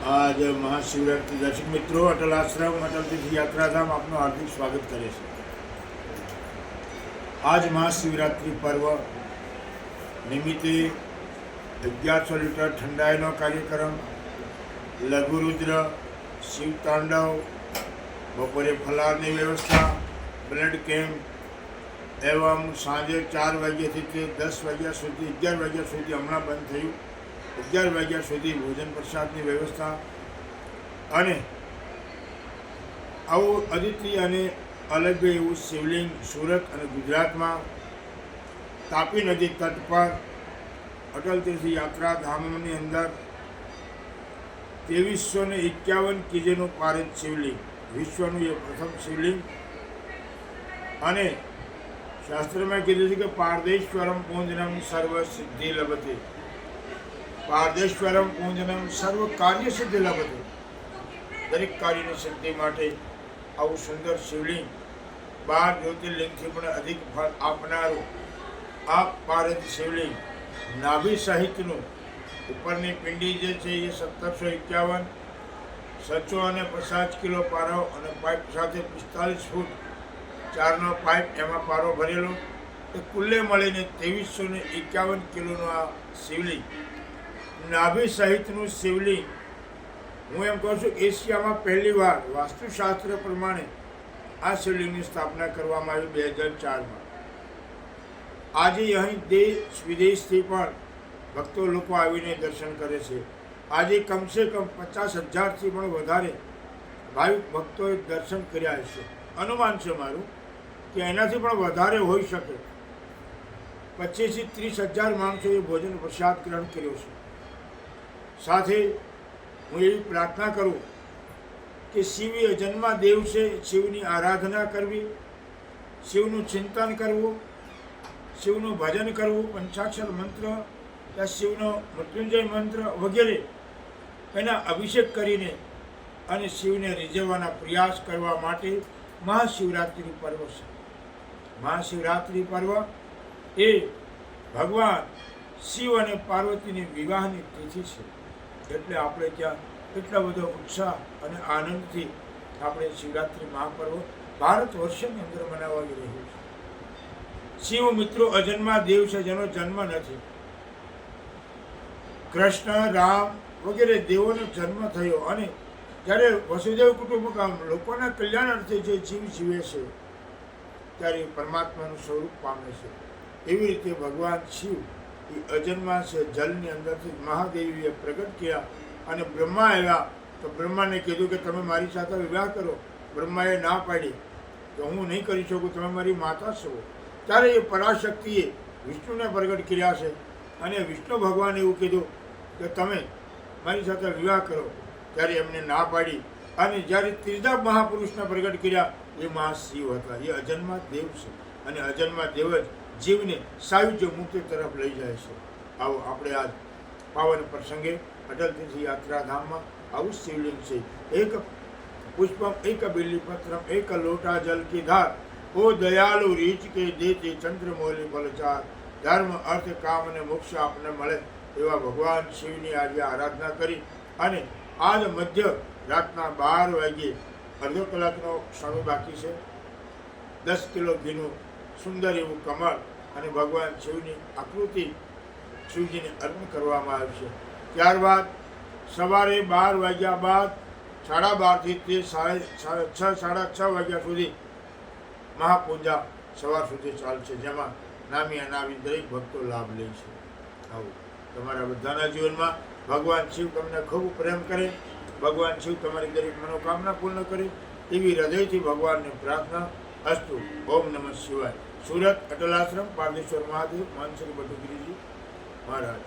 आज महाशिवरात्रि दर्शक मित्रों अटल आश्रम अटल तीर्थ यात्रा धाम आपનું हार्दिक स्वागत करे છે। आज महाशिवरात्रि पर्व निमित्ते 1100 लीटर ठंडाईનો कार्यक्रम, लघुरुद्र, शिव तांडव, बपोरे फलारनी व्यवस्था, ब्लड केम्प एवं सांजे 4 વાગ્યાથી 10 વાગ્યા સુધી 11 વાગ્યા સુધી હમણાં બંધ થયું। 11 વાગ્યા સુધી ભોજન પ્રસાદની વ્યવસ્થા અને આવું અદ્વિતીય અને અલગ એવું શિવલિંગ સુરત અને ગુજરાતમાં તાપી નદી તટ પર અટલ તીર્થ યાત્રા ધામની અંદર 2351 કેજીનું પારિત શિવલિંગ, વિશ્વનું એ પ્રથમ શિવલિંગ। અને શાસ્ત્રમાં કીધું છે કે પારદેશ્વરમ પૂંજનમ સર્વ સિદ્ધિ લભતે, પારદેશ્વરમ પૂંજનમ સર્વ કાર્ય સિદ્ધિ લભતે। દરેક કાર્યની સિદ્ધિ માટે આવું સુંદર શિવલિંગ 12 જ્યોતિર્લિંગથી પણ અધિક ફળ આપનારું આ પારદ શિવલિંગ, નાભિ સહિતનું ઉપરની પિંડી જે છે એ 1751, 750 કિલો પારો અને પાઇપ સાથે 45 ફૂટ 4નો પાઇપ, એમાં પારો ભરેલો, એ કુલ્લે મળીને 2351 કિલોનું આ શિવલિંગ, નાભિ સહિતનું શિવલિંગ। હું એમ કહું છું એશિયામાં પહેલીવાર વાસ્તુશાસ્ત્ર પ્રમાણે આ શિવલિંગની સ્થાપના કરવામાં આવી 2004માં। આજે અહીં દેશ વિદેશથી પણ ભક્તો લોકો આવીને દર્શન કરે છે। આજે કમસે કમ 50,000થી પણ વધારે ભાવિક ભક્તોએ દર્શન કર્યા હશે। અનુમાન છે મારું કે એનાથી પણ વધારે હોઈ શકે। 25થી 30,000 માણસોએ ભોજન પ્રસાદ ગ્રહણ કર્યો છે। સાથે હું એવી પ્રાર્થના કરું કે શિવ એ અજન્મા દેવ છે, શિવની આરાધના કરવી, શિવનું ચિંતન કરવું, શિવનું ભજન કરવું, પંચાક્ષર મંત્ર યા શિવનો મૃત્યુંજય મંત્ર વગેરે એના અભિષેક કરીને અને શિવને રીઝવવાના પ્રયાસ કરવા માટે મહાશિવરાત્રિ પર્વ છે। મહાશિવરાત્રિ પર્વ એ ભગવાન શિવ અને પાર્વતીની વિવાહની તિથિ છે, એટલે આપણે ત્યાં એટલા બધો ઉત્સાહ અને આનંદથી આપણે શિવરાત્રિ મહાપર્વ ભારત વર્ષની અંદર મનાવાઈ રહ્યું છે। શિવ મિત્રો અજન્મા દેવ છે, જેનો જન્મ નથી। કૃષ્ણ, રામ વગેરે દેવોનો જન્મ થયો અને જ્યારે વસુદેવ કુટુંબકમ લોકોના કલ્યાણ અર્થે જે જીવ જીવે છે ત્યારે પરમાત્માનું સ્વરૂપ પામે છે। એવી રીતે ભગવાન શિવ એ અજન્મા છે, જલની અંદરથી મહાદેવીએ પ્રગટ કર્યા અને બ્રહ્મા આવ્યા તો બ્રહ્માને કીધું કે તમે મારી સાથે વિવાહ કરો। બ્રહ્માએ ના પાડી કે હું નહીં કરી શકું, તમે મારી માતા છો। ત્યારે એ પરાશક્તિએ વિષ્ણુને પ્રગટ કર્યા છે અને વિષ્ણુ ભગવાને એવું કીધું કે તમે મારી સાથે વિવાહ કરો, ત્યારે એમને ના પાડી અને જ્યારે ત્રીજા મહાપુરુષને પ્રગટ કર્યા એ મહાશિવ હતા। એ અજન્મા દેવ છે અને અજન્મા દેવ જ જીવને સાયુજ્ય મુક્તિ તરફ લઈ જાય છે। આવો આપણે આજ પાવન પ્રસંગે અટલ તીર્થ યાત્રાધામમાં આવું શિવલિંગ છે। એક પુષ્પમ એક બિલ્લીપત્રમ એક લોટા જલ કી ધાર, ઓ દયાલુ રીચ કે દેતે ચંદ્રમૌલી ફલચાર। ધર્મ અર્થ કામ અને મોક્ષ આપને મળે એવા ભગવાન શિવની આજે આરાધના કરી અને આજ મધ્ય રાતના 12 વાગ્યે અડધો કલાકનો સમય બાકી છે। 10 કિલો ઘીનું સુંદર એવું કમળ અને ભગવાન શિવની આકૃતિ શિવજીને અર્પણ કરવામાં આવે છે। ત્યારબાદ સવારે 12 વાગ્યા બાદ 12:30થી તે 6:30 સાડા 6 વાગ્યા સુધી મહાપૂજા સવાર સુધી ચાલશે, જેમાં નામી અનામી દરેક ભક્તો લાભ લે છે। આવું તમારા બધાના જીવનમાં ભગવાન શિવ તમને ખૂબ પ્રેમ કરે, ભગવાન શિવ તમારી દરેક મનોકામના પૂર્ણ કરે એવી હૃદયથી ભગવાનને પ્રાર્થના। અસ્તુ। ઓમ નમઃ શિવાય। સુરત અટલ આશ્રમ, પારદેશ્વર મહાદેવ, મહંત શ્રી બટુગીરીજી મહારાજ।